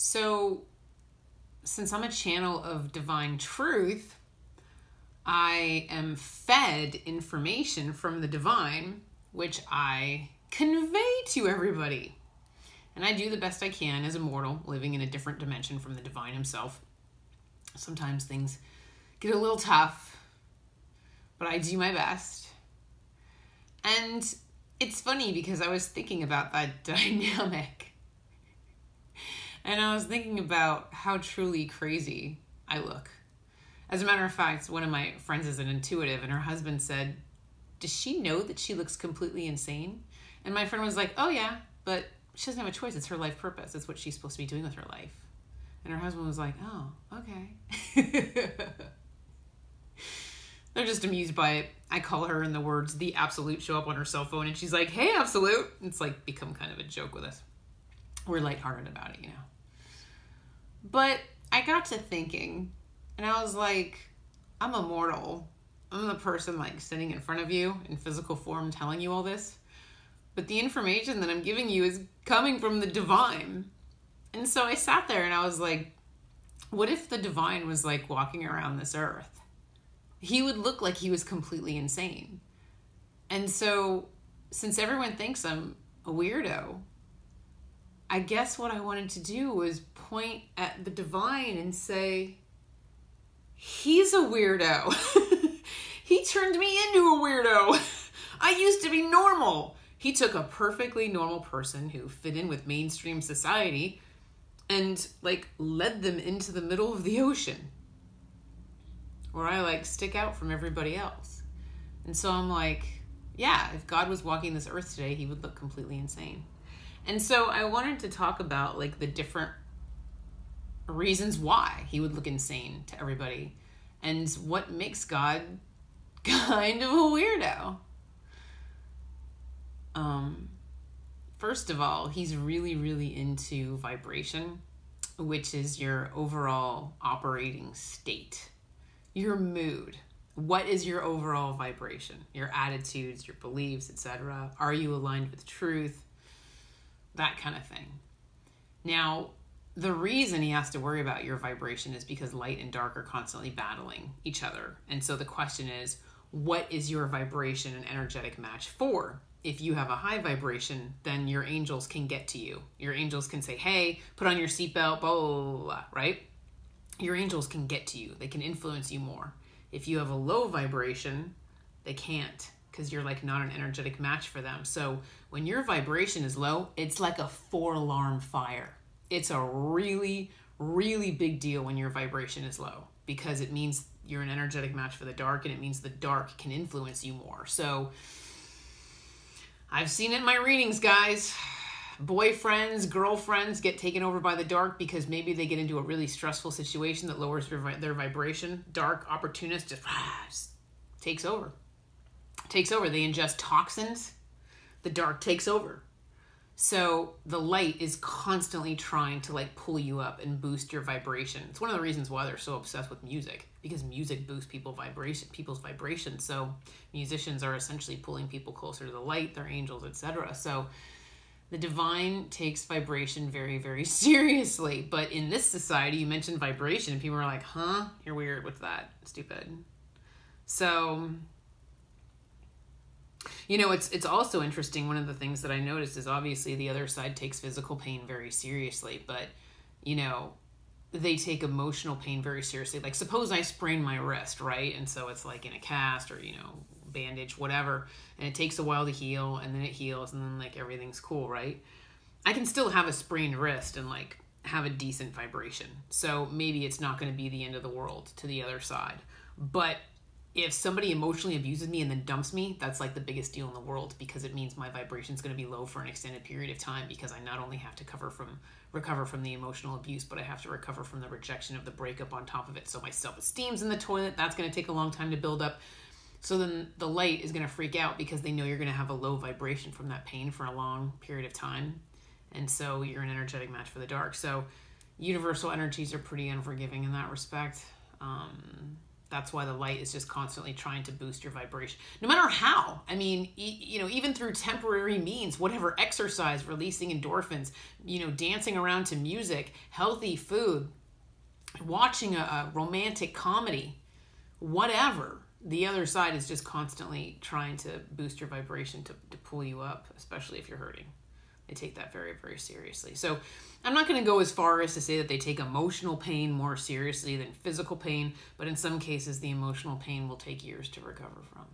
So, since I'm a channel of divine truth, I am fed information from the divine, which I convey to everybody. And I do the best I can as a mortal, living in a different dimension from the divine himself. Sometimes things get a little tough, but I do my best. And it's funny because I was thinking about that dynamic. And I was thinking about how truly crazy I look. As a matter of fact, one of my friends is an intuitive, and her husband said, does she know that she looks completely insane? And my friend was like, oh yeah, but she doesn't have a choice. It's her life purpose. It's what she's supposed to be doing with her life. And her husband was like, oh, okay. They're just amused by it. I call her, in the words, the absolute, show up on her cell phone, and she's like, hey, absolute. It's like become kind of a joke with us. We're lighthearted about it, But I got to thinking, and I was like, I'm immortal. I'm the person like sitting in front of you in physical form telling you all this. But the information that I'm giving you is coming from the divine. And so I sat there and I was like, what if the divine was like walking around this earth? He would look like he was completely insane. And so since everyone thinks I'm a weirdo, I guess what I wanted to do was point at the divine and say, he's a weirdo. He turned me into a weirdo. I used to be normal. He took a perfectly normal person who fit in with mainstream society and like led them into the middle of the ocean where I like stick out from everybody else. And so I'm like, yeah, if God was walking this earth today, he would look completely insane. And so I wanted to talk about like the different reasons why he would look insane to everybody and what makes God kind of a weirdo. First of all, he's really, really into vibration, which is your overall operating state, your mood. What is your overall vibration? Your attitudes, your beliefs, etc. Are you aligned with truth? That kind of thing. Now, the reason he has to worry about your vibration is because light and dark are constantly battling each other. And so the question is, what is your vibration and energetic match for? If you have a high vibration, then your angels can get to you. Your angels can say, hey, put on your seatbelt, blah, blah, blah, blah, right? Your angels can get to you. They can influence you more. If you have a low vibration, they can't, because you're like not an energetic match for them. So when your vibration is low, it's like a 4-alarm fire. It's a really, really big deal when your vibration is low, because it means you're an energetic match for the dark, and it means the dark can influence you more. So I've seen it in my readings, guys. Boyfriends, girlfriends get taken over by the dark because maybe they get into a really stressful situation that lowers their vibration. Dark opportunist just takes over. They ingest toxins. The dark takes over. So the light is constantly trying to like pull you up and boost your vibration. It's one of the reasons why they're so obsessed with music, because music boosts people's vibration. So musicians are essentially pulling people closer to the light, their angels, etc. So the divine takes vibration very, very seriously. But in this society, you mentioned vibration, and people are like, huh? You're weird with that. Stupid. So, it's also interesting. One of the things that I noticed is obviously the other side takes physical pain very seriously, but, they take emotional pain very seriously. Like, suppose I sprain my wrist, right? And so it's like in a cast or, bandage, whatever, and it takes a while to heal, and then it heals, and then like everything's cool, right? I can still have a sprained wrist and like have a decent vibration. So maybe it's not going to be the end of the world to the other side. But if somebody emotionally abuses me and then dumps me, that's like the biggest deal in the world, because it means my vibration is going to be low for an extended period of time, because I not only have to recover from the emotional abuse, but I have to recover from the rejection of the breakup on top of it. So my self-esteem's in the toilet. That's going to take a long time to build up. So then the light is going to freak out because they know you're going to have a low vibration from that pain for a long period of time. And so you're an energetic match for the dark. So universal energies are pretty unforgiving in that respect. That's why the light is just constantly trying to boost your vibration, no matter how. I mean, even through temporary means, whatever, exercise, releasing endorphins, dancing around to music, healthy food, watching a romantic comedy, whatever. The other side is just constantly trying to boost your vibration to pull you up, especially if you're hurting. They take that very, very seriously. So I'm not going to go as far as to say that they take emotional pain more seriously than physical pain, but in some cases, the emotional pain will take years to recover from.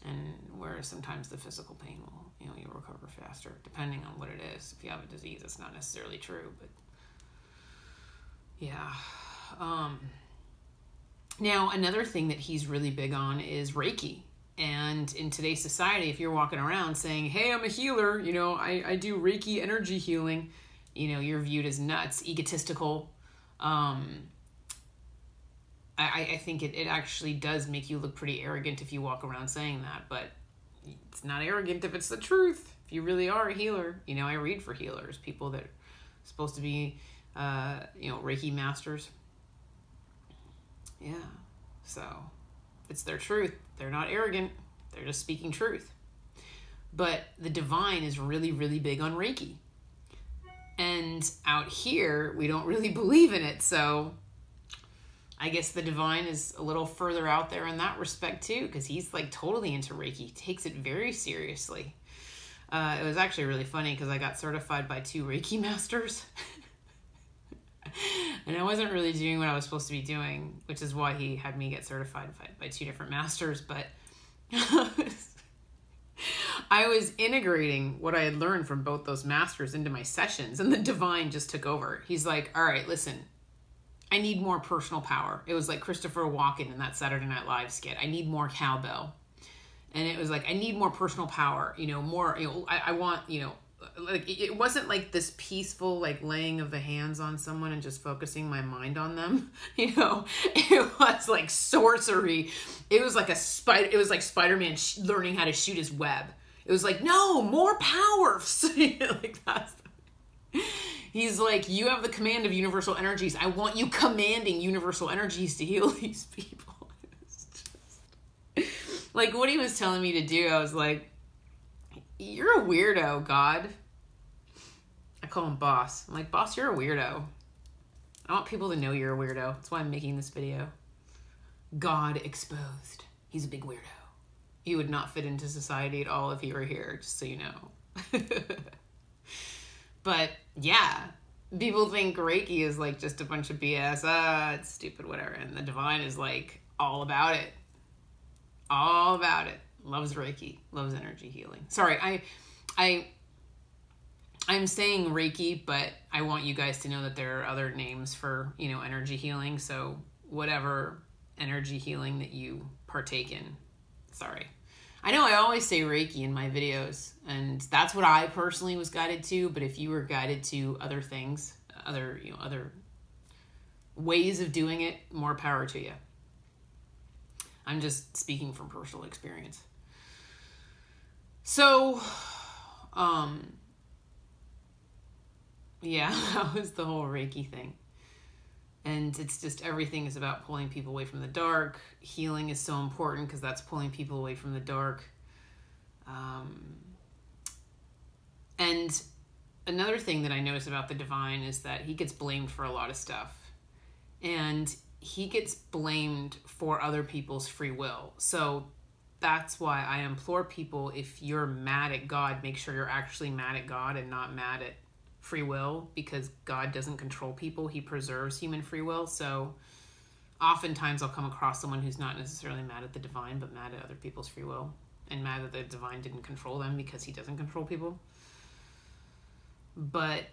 And whereas sometimes the physical pain will, you'll recover faster, depending on what it is. If you have a disease, it's not necessarily true, but yeah. Now, another thing that he's really big on is Reiki. And in today's society, if you're walking around saying, hey, I'm a healer, I do Reiki energy healing, you're viewed as nuts, egotistical. I think it actually does make you look pretty arrogant if you walk around saying that, but it's not arrogant if it's the truth. If you really are a healer, I read for healers, people that are supposed to be, Reiki masters. Yeah, so it's their truth. They're not arrogant. They're just speaking truth. But the divine is really, really big on Reiki. And out here, we don't really believe in it. So I guess the divine is a little further out there in that respect too, because he's like totally into Reiki. He takes it very seriously. It was actually really funny because I got certified by 2 Reiki masters. And I wasn't really doing what I was supposed to be doing, which is why he had me get certified by 2 different masters. But I was integrating what I had learned from both those masters into my sessions, and the divine just took over. He's like, all right, listen, I need more personal power. It was like Christopher Walken in that Saturday Night Live skit. I need more cowbell. And it was like, I need more personal power, more, I want, like, it wasn't like this peaceful, like, laying of the hands on someone and just focusing my mind on them. It was like sorcery. It was like Spider-Man learning how to shoot his web. It was like, no, more power. Like, that's he's like, you have the command of universal energies. I want you commanding universal energies to heal these people. Like, what he was telling me to do, I was like, you're a weirdo, God. I call him boss. I'm like, boss, you're a weirdo. I want people to know you're a weirdo. That's why I'm making this video. God exposed. He's a big weirdo. He would not fit into society at all if he were here, just so you know. But yeah, people think Reiki is like just a bunch of BS. It's stupid, whatever. And the divine is like all about it. All about it. Loves Reiki. Loves energy healing. Sorry, I'm saying Reiki, but I want you guys to know that there are other names for, energy healing. So whatever energy healing that you partake in. Sorry. I know I always say Reiki in my videos, and that's what I personally was guided to, but if you were guided to other things, other ways of doing it, more power to you. I'm just speaking from personal experience. So, yeah, that was the whole Reiki thing. And it's just, everything is about pulling people away from the dark. Healing is so important because that's pulling people away from the dark. And another thing that I notice about the divine is that he gets blamed for a lot of stuff. And he gets blamed for other people's free will. So that's why I implore people, if you're mad at God, make sure you're actually mad at God and not mad at free will, because God doesn't control people. He preserves human free will. So oftentimes I'll come across someone who's not necessarily mad at the divine, but mad at other people's free will and mad that the divine didn't control them because he doesn't control people. But,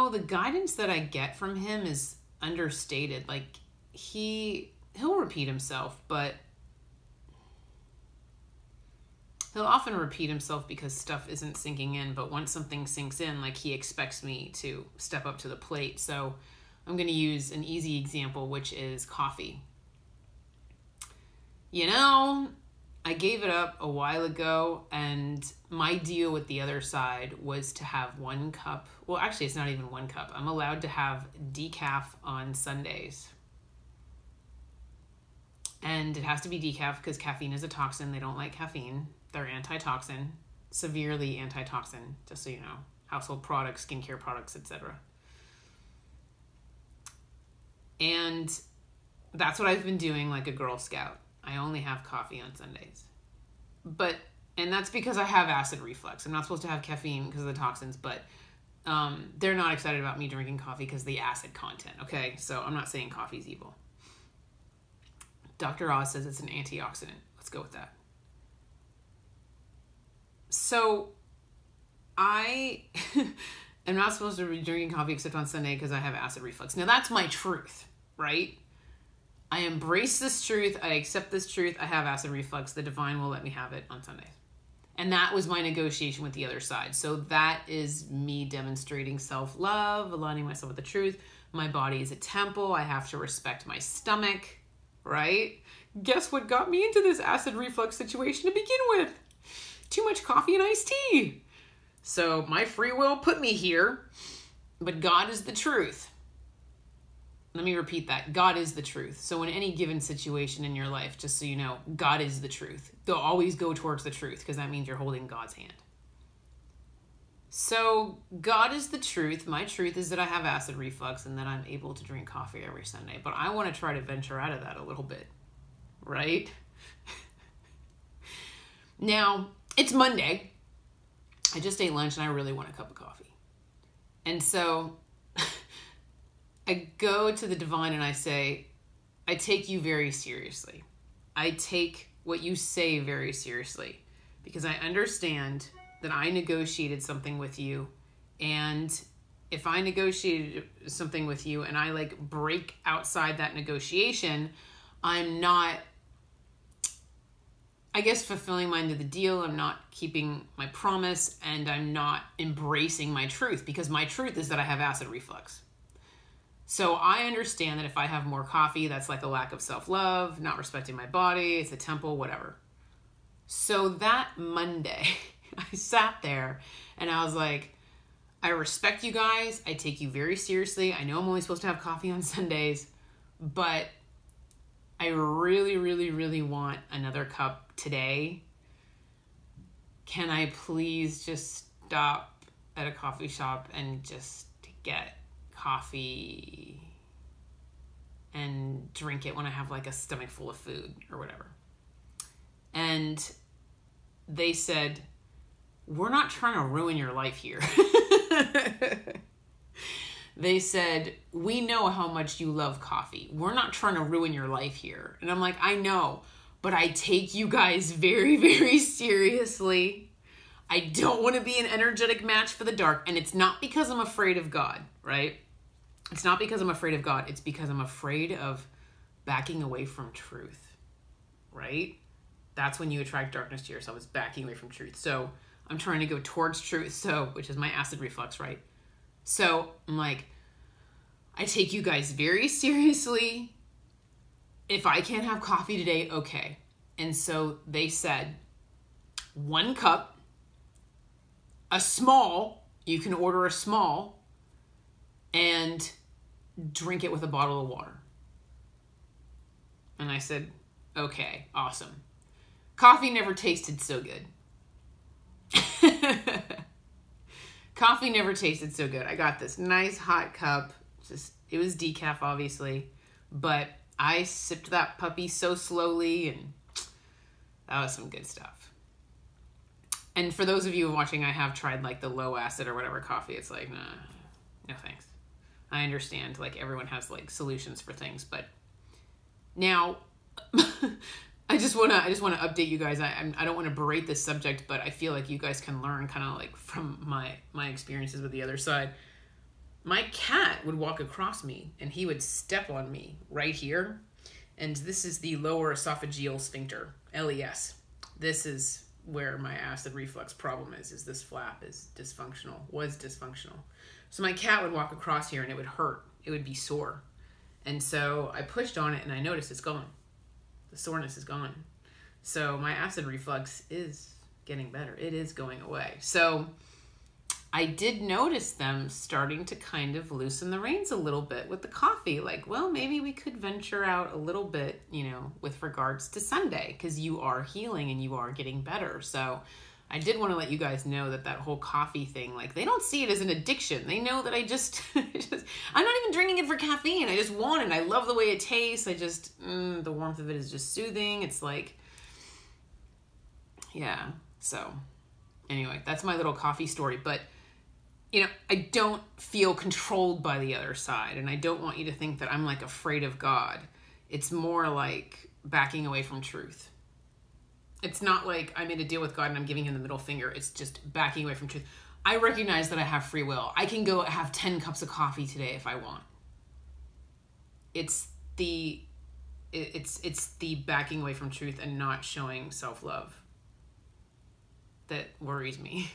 the guidance that I get from him is understated. Like, he'll repeat himself, but he'll often repeat himself because stuff isn't sinking in. But once something sinks in, like, he expects me to step up to the plate. So I'm going to use an easy example, which is coffee. I gave it up a while ago, and my deal with the other side was to have 1 cup. Well, actually, it's not even 1 cup. I'm allowed to have decaf on Sundays. And it has to be decaf because caffeine is a toxin. They don't like caffeine. They're antitoxin, severely antitoxin, just so you know. Household products, skincare products, etc. And that's what I've been doing like a Girl Scout. I only have coffee on Sundays. And that's because I have acid reflux. I'm not supposed to have caffeine because of the toxins, but they're not excited about me drinking coffee because of the acid content, okay? So I'm not saying coffee's evil. Dr. Oz says it's an antioxidant. Let's go with that. So I am not supposed to be drinking coffee except on Sunday because I have acid reflux. Now that's my truth, right? I embrace this truth. I accept this truth. I have acid reflux. The divine will let me have it on Sundays. And that was my negotiation with the other side. So that is me demonstrating self-love, aligning myself with the truth. My body is a temple. I have to respect my stomach, right? Guess what got me into this acid reflux situation to begin with? Too much coffee and iced tea. So my free will put me here, but God is the truth. Let me repeat that. God is the truth. So in any given situation in your life, just so you know, God is the truth. Always go towards the truth because that means you're holding God's hand. So God is the truth. My truth is that I have acid reflux and that I'm able to drink coffee every Sunday. But I want to try to venture out of that a little bit, right? Now, it's Monday. I just ate lunch and I really want a cup of coffee. And so I go to the divine and I say, I take you very seriously. I take what you say very seriously because I understand that I negotiated something with you. And if I negotiated something with you and I like break outside that negotiation, I'm not, I guess, fulfilling my end of the deal. I'm not keeping my promise and I'm not embracing my truth because my truth is that I have acid reflux. So I understand that if I have more coffee, that's like a lack of self-love, not respecting my body, it's a temple, whatever. So that Monday, I sat there and I was like, I respect you guys. I take you very seriously. I know I'm only supposed to have coffee on Sundays, but I really, really, really want another cup today. Can I please just stop at a coffee shop and just get coffee and drink it when I have like a stomach full of food or whatever? And they said, we're not trying to ruin your life here. They said, we know how much you love coffee. We're not trying to ruin your life here. And I'm like, I know, but I take you guys very, very seriously. I don't want to be an energetic match for the dark. And it's not because I'm afraid of God, right? It's not because I'm afraid of God. It's because I'm afraid of backing away from truth, right? That's when you attract darkness to yourself, is backing away from truth. So I'm trying to go towards truth, which is my acid reflux, right? So I'm like, I take you guys very seriously. If I can't have coffee today, okay. And so they said, 1 cup, a small, you can order a small, and drink it with a bottle of water. And I said, okay, awesome. Coffee never tasted so good. Coffee never tasted so good. I got this nice hot cup. It was decaf, obviously, but I sipped that puppy so slowly, and that was some good stuff. And for those of you watching, I have tried like the low acid or whatever coffee. It's like, nah, no thanks. I understand, like, everyone has like solutions for things, but now I just want to update you guys. I don't want to berate this subject, but I feel like you guys can learn kind of like from my experiences with the other side. My cat would walk across me and he would step on me right here. And this is the lower esophageal sphincter, LES. This is where my acid reflux problem is this flap is dysfunctional, was dysfunctional. So my cat would walk across here and it would hurt. It would be sore. And so I pushed on it and I noticed it's gone. The soreness is gone. So my acid reflux is getting better. It is going away. So I did notice them starting to kind of loosen the reins a little bit with the coffee. Like, well, maybe we could venture out a little bit, with regards to Sunday, because you are healing and you are getting better. So I did want to let you guys know that whole coffee thing, like, they don't see it as an addiction. They know that I just I'm not even drinking it for caffeine. I just want it. I love the way it tastes. I just, the warmth of it is just soothing. It's like, yeah. So anyway, that's my little coffee story. But, I don't feel controlled by the other side. And I don't want you to think that I'm like afraid of God. It's more like backing away from truth. It's not like I made a deal with God and I'm giving him the middle finger. It's just backing away from truth. I recognize that I have free will. I can go have 10 cups of coffee today if I want. It's the backing away from truth and not showing self-love that worries me.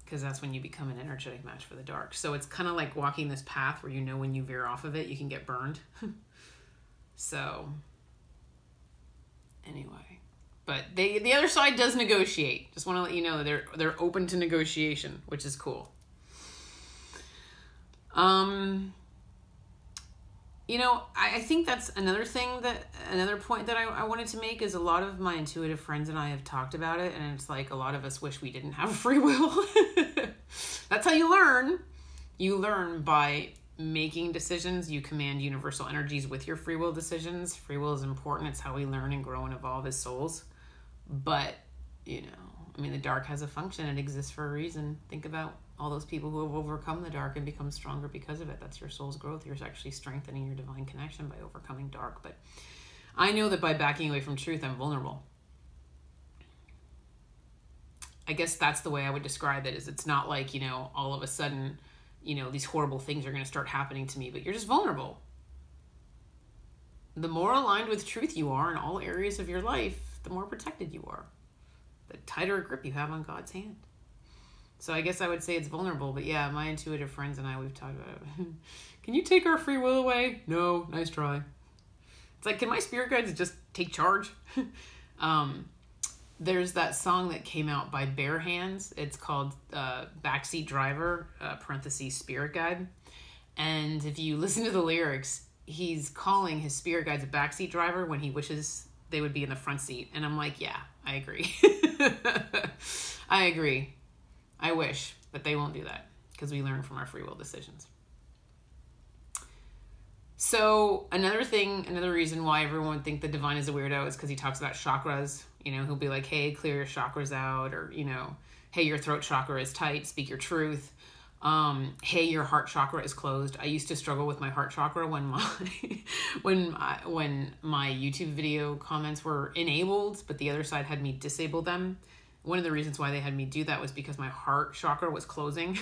Because that's when you become an energetic match for the dark. So it's kind of like walking this path where when you veer off of it, you can get burned. So anyway, but the other side does negotiate. Just want to let you know they're open to negotiation, which is cool. I think that's another point that I wanted to make is a lot of my intuitive friends and I have talked about it, and it's like a lot of us wish we didn't have free will. That's how you learn. You learn by making decisions. You command universal energies with your free will decisions. Free will is important. It's how we learn and grow and evolve as souls. But, the dark has a function. It exists for a reason. Think about all those people who have overcome the dark and become stronger because of it. That's your soul's growth. You're actually strengthening your divine connection by overcoming dark. But I know that by backing away from truth, I'm vulnerable. I guess that's the way I would describe it, is it's not like, all of a sudden, these horrible things are going to start happening to me, but you're just vulnerable. The more aligned with truth you are in all areas of your life, the more protected you are. The tighter grip you have on God's hand. So I guess I would say it's vulnerable, but yeah, my intuitive friends and I, we've talked about it. Can you take our free will away? No, nice try. It's like, can my spirit guides just take charge? There's that song that came out by Bare Hands. It's called Backseat Driver, parentheses Spirit Guide. And if you listen to the lyrics, he's calling his spirit guides a backseat driver when he wishes they would be in the front seat. And I'm like, yeah, I agree. I agree. I wish, but they won't do that because we learn from our free will decisions. So another reason why everyone would think the divine is a weirdo is because he talks about chakras. He'll be like, hey, clear your chakras out, or, hey, your throat chakra is tight, speak your truth. Hey, your heart chakra is closed. I used to struggle with my heart chakra when my YouTube video comments were enabled, but the other side had me disable them. One of the reasons why they had me do that was because my heart chakra was closing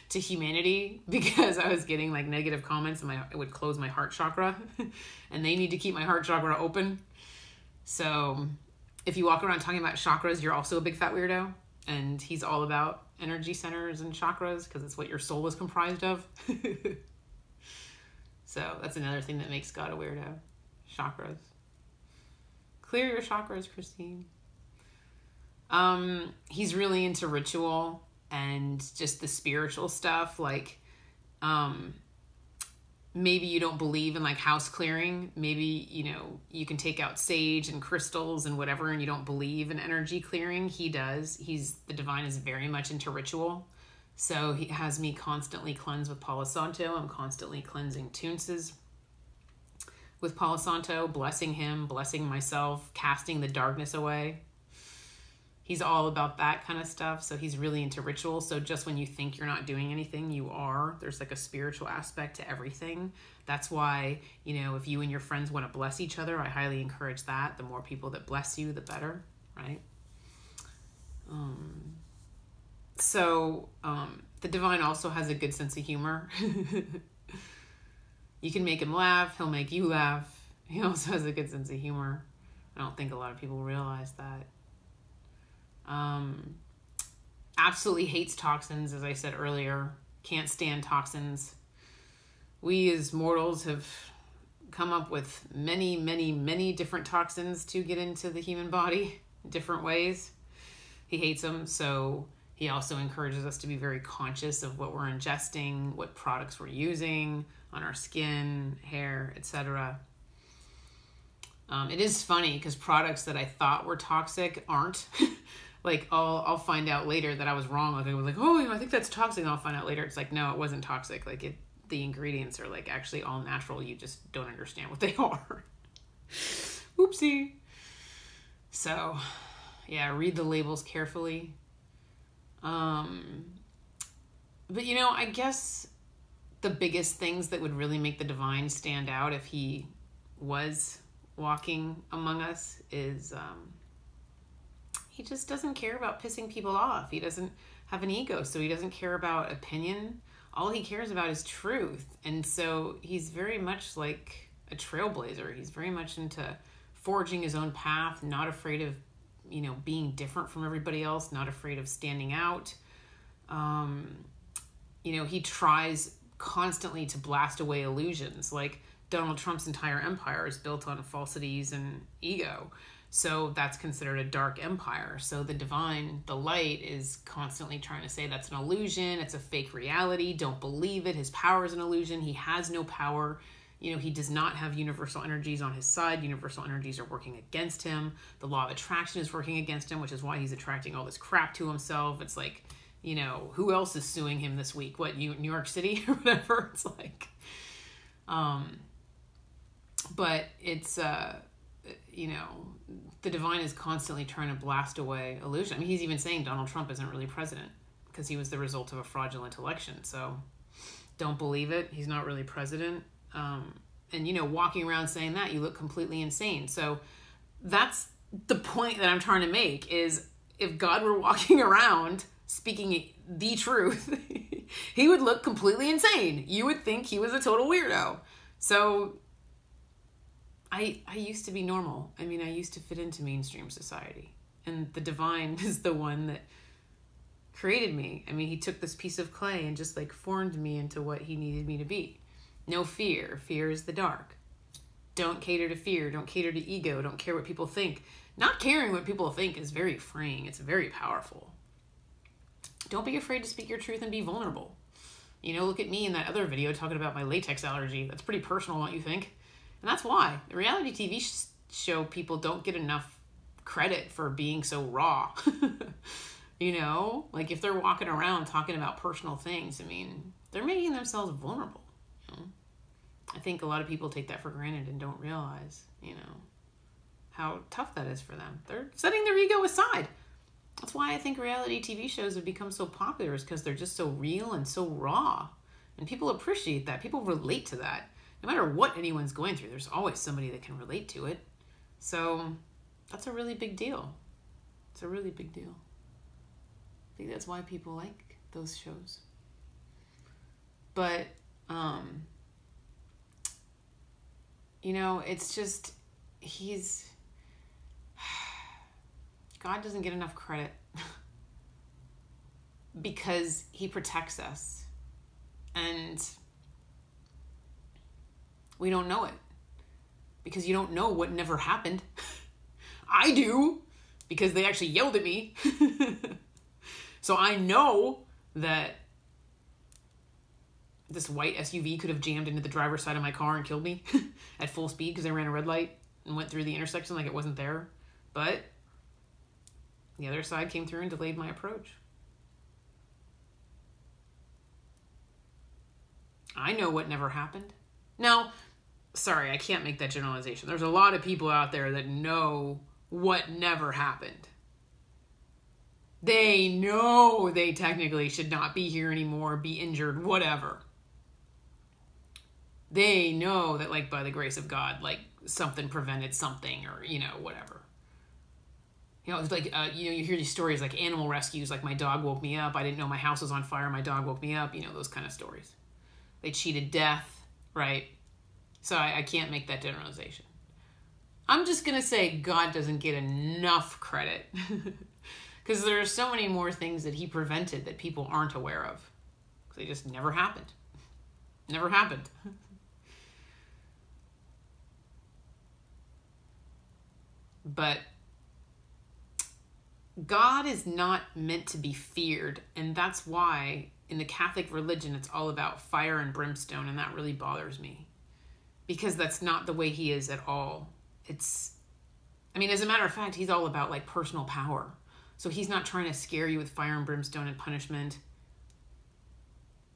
to humanity, because I was getting like negative comments and it would close my heart chakra and they need to keep my heart chakra open. So if you walk around talking about chakras, you're also a big fat weirdo, and he's all about energy centers and chakras because it's what your soul is comprised of. So that's another thing that makes God a weirdo. Chakras. Clear your chakras, Christine. He's really into ritual and just the spiritual stuff. Like, maybe you don't believe in like house clearing. Maybe, you can take out sage and crystals and whatever, and you don't believe in energy clearing. He does. The divine is very much into ritual. So he has me constantly cleanse with Palo Santo. I'm constantly cleansing Toonces with Palo Santo, blessing him, blessing myself, casting the darkness away. He's all about that kind of stuff. So he's really into ritual. So just when you think you're not doing anything, you are. There's like a spiritual aspect to everything. That's why, if you and your friends want to bless each other, I highly encourage that. The more people that bless you, the better, right? The divine also has a good sense of humor. You can make him laugh. He'll make you laugh. He also has a good sense of humor. I don't think a lot of people realize that. Absolutely hates toxins, as I said earlier. Can't stand toxins. We as mortals have come up with many, many, many different toxins to get into the human body in different ways. He hates them, so He also encourages us to be very conscious of what we're ingesting, what products we're using on our skin, hair, etc. It is funny because products that I thought were toxic aren't. Like I'll find out later that I was wrong. Like I was like, oh, I think that's toxic. And I'll find out later it's like, no, it wasn't toxic. Like the ingredients are like actually all natural. You just don't understand what they are. Oopsie. So, yeah, read the labels carefully. But I guess the biggest things that would really make the divine stand out if he was walking among us is he just doesn't care about pissing people off. He doesn't have an ego, so he doesn't care about opinion. All he cares about is truth. And so he's very much like a trailblazer. He's very much into forging his own path, not afraid of, being different from everybody else, not afraid of standing out. He tries constantly to blast away illusions. Like Donald Trump's entire empire is built on falsities and ego. So that's considered a dark empire. So the divine, the light, is constantly trying to say that's an illusion. It's a fake reality. Don't believe it. His power is an illusion. He has no power. He does not have universal energies on his side. Universal energies are working against him. The law of attraction is working against him, which is why he's attracting all this crap to himself. It's like, who else is suing him this week? What, New York City or whatever? It's like, but it's, the divine is constantly trying to blast away illusion. I mean, he's even saying Donald Trump isn't really president because he was the result of a fraudulent election. So don't believe it. He's not really president. And walking around saying that, you look completely insane. So that's the point that I'm trying to make is if God were walking around speaking the truth, he would look completely insane. You would think he was a total weirdo. So I used to be normal. I mean, I used to fit into mainstream society. And the divine is the one that created me. I mean, he took this piece of clay and just formed me into what he needed me to be. No fear. Fear is the dark. Don't cater to fear. Don't cater to ego. Don't care what people think. Not caring what people think is very freeing. It's very powerful. Don't be afraid to speak your truth and be vulnerable. Look at me in that other video talking about my latex allergy. That's pretty personal, don't you think? And that's why the reality TV show people don't get enough credit for being so raw. If they're walking around talking about personal things, I mean, they're making themselves vulnerable. I think a lot of people take that for granted and don't realize, how tough that is for them. They're setting their ego aside. That's why I think reality TV shows have become so popular, is because they're just so real and so raw. And people appreciate that. People relate to that. No matter what anyone's going through, there's always somebody that can relate to it. So that's a really big deal. It's a really big deal. I think that's why people like those shows. But, it's just, God doesn't get enough credit because he protects us. And we don't know it because you don't know what never happened. I do, because they actually yelled at me. So I know that this white SUV could have jammed into the driver's side of my car and killed me at full speed because I ran a red light and went through the intersection like it wasn't there. But the other side came through and delayed my approach. I know what never happened. Now, sorry, I can't make that generalization. There's a lot of people out there that know what never happened. They know they technically should not be here anymore, be injured, whatever. They know that, by the grace of God, something prevented something or, whatever. It's you hear these stories like animal rescues, like my dog woke me up. I didn't know my house was on fire. My dog woke me up. Those kind of stories. They cheated death, right? So I can't make that generalization. I'm just going to say God doesn't get enough credit because there are so many more things that he prevented that people aren't aware of because they just never happened. Never happened. But God is not meant to be feared. And that's why in the Catholic religion, it's all about fire and brimstone. And that really bothers me because that's not the way he is at all. As a matter of fact, he's all about like personal power. So he's not trying to scare you with fire and brimstone and punishment.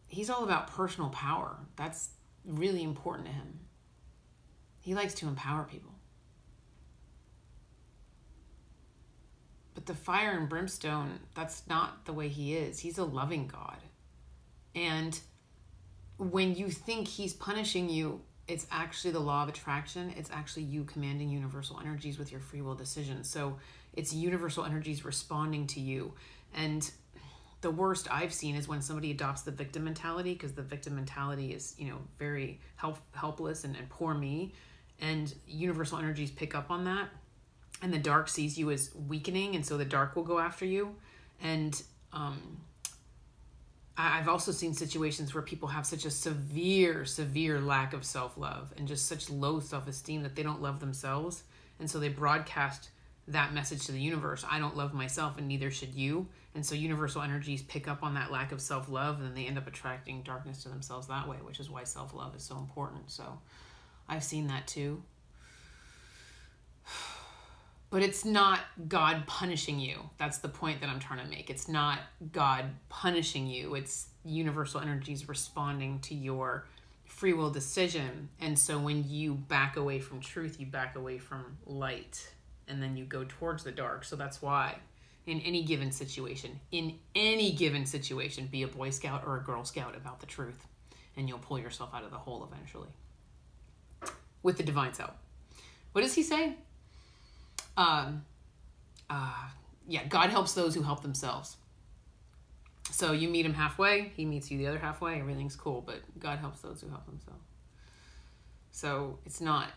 He's all about personal power. That's really important to him. He likes to empower people. But the fire and brimstone, that's not the way he is. He's a loving God. And when you think he's punishing you, it's actually the law of attraction. It's actually you commanding universal energies with your free will decision. So it's universal energies responding to you. And the worst I've seen is when somebody adopts the victim mentality, because the victim mentality is, very helpless and poor me. And universal energies pick up on that. And the dark sees you as weakening, and so the dark will go after you. And I've also seen situations where people have such a severe lack of self-love and just such low self-esteem that they don't love themselves. And so they broadcast that message to the universe. I don't love myself, and neither should you. And so universal energies pick up on that lack of self-love, and then they end up attracting darkness to themselves that way, which is why self-love is so important. So I've seen that too. But it's not God punishing you. That's the point that I'm trying to make. It's not God punishing you. It's universal energies responding to your free will decision. And so when you back away from truth, you back away from light. And then you go towards the dark. So that's why in any given situation, be a Boy Scout or a Girl Scout about the truth. And you'll pull yourself out of the hole eventually. With the divine's help. What does he say? God helps those who help themselves. So you meet him halfway, he meets you the other halfway, everything's cool, but God helps those who help themselves. So it's not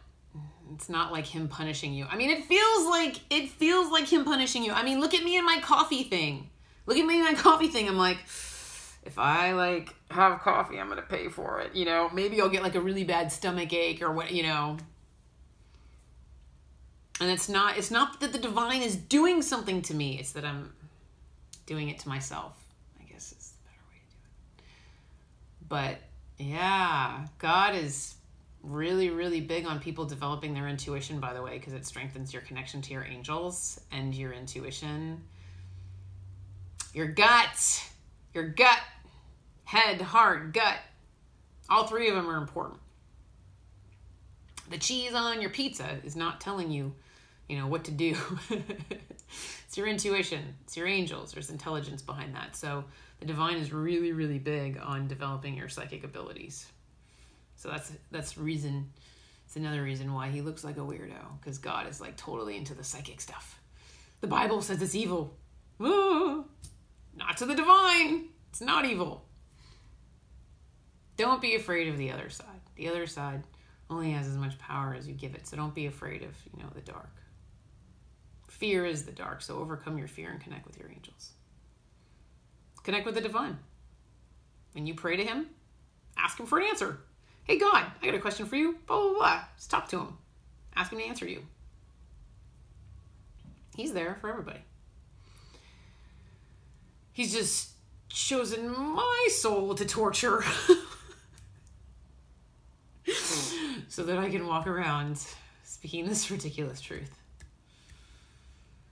like him punishing you. It feels like him punishing you. Look at me and my coffee thing. I'm like, if I have coffee, I'm going to pay for it. Maybe I'll get a really bad stomach ache or what, And it's not that the divine is doing something to me. It's that I'm doing it to myself, I guess is the better way to do it. But yeah, God is really, really big on people developing their intuition, by the way, because it strengthens your connection to your angels and your intuition. Your gut, head, heart, gut. All three of them are important. The cheese on your pizza is not telling you, what to do. It's your intuition. It's your angels. There's intelligence behind that. So the divine is really, really big on developing your psychic abilities. So that's reason. It's another reason why he looks like a weirdo, because God is totally into the psychic stuff. The Bible says it's evil. Not to the divine. It's not evil. Don't be afraid of the other side. The other side only has as much power as you give it. So don't be afraid of, the dark. Fear is the dark. So overcome your fear and connect with your angels. Connect with the divine. When you pray to him, ask him for an answer. Hey, God, I got a question for you. Blah, blah, blah. Just talk to him. Ask him to answer you. He's there for everybody. He's just chosen my soul to torture so that I can walk around speaking this ridiculous truth.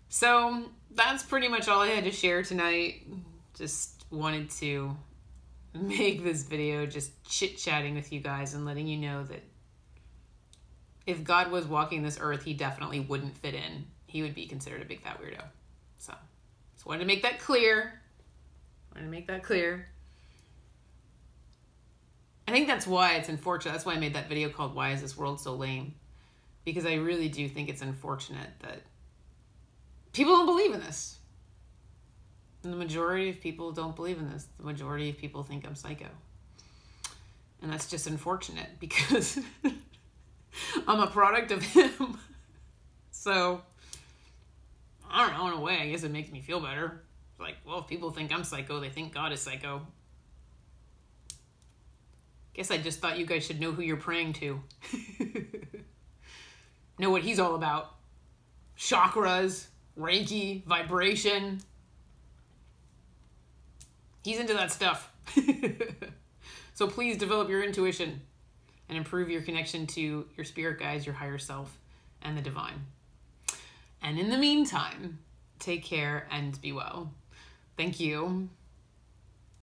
So that's pretty much all I had to share tonight. Just wanted to make this video just chit-chatting with you guys and letting you know that if God was walking this earth, he definitely wouldn't fit in. He would be considered a big fat weirdo. So just wanted to make that clear. I think that's why it's unfortunate. That's why I made that video called Why Is This World So Lame? Because I really do think it's unfortunate that people don't believe in this. And the majority of people don't believe in this. The majority of people think I'm psycho. And that's just unfortunate because I'm a product of him. So, I don't know, in a way, I guess it makes me feel better. If people think I'm psycho, they think God is psycho. Guess I just thought you guys should know who you're praying to. Know what he's all about. Chakras, Reiki, vibration. He's into that stuff. So please develop your intuition and improve your connection to your spirit guides, your higher self, and the divine. And in the meantime, take care and be well. Thank you.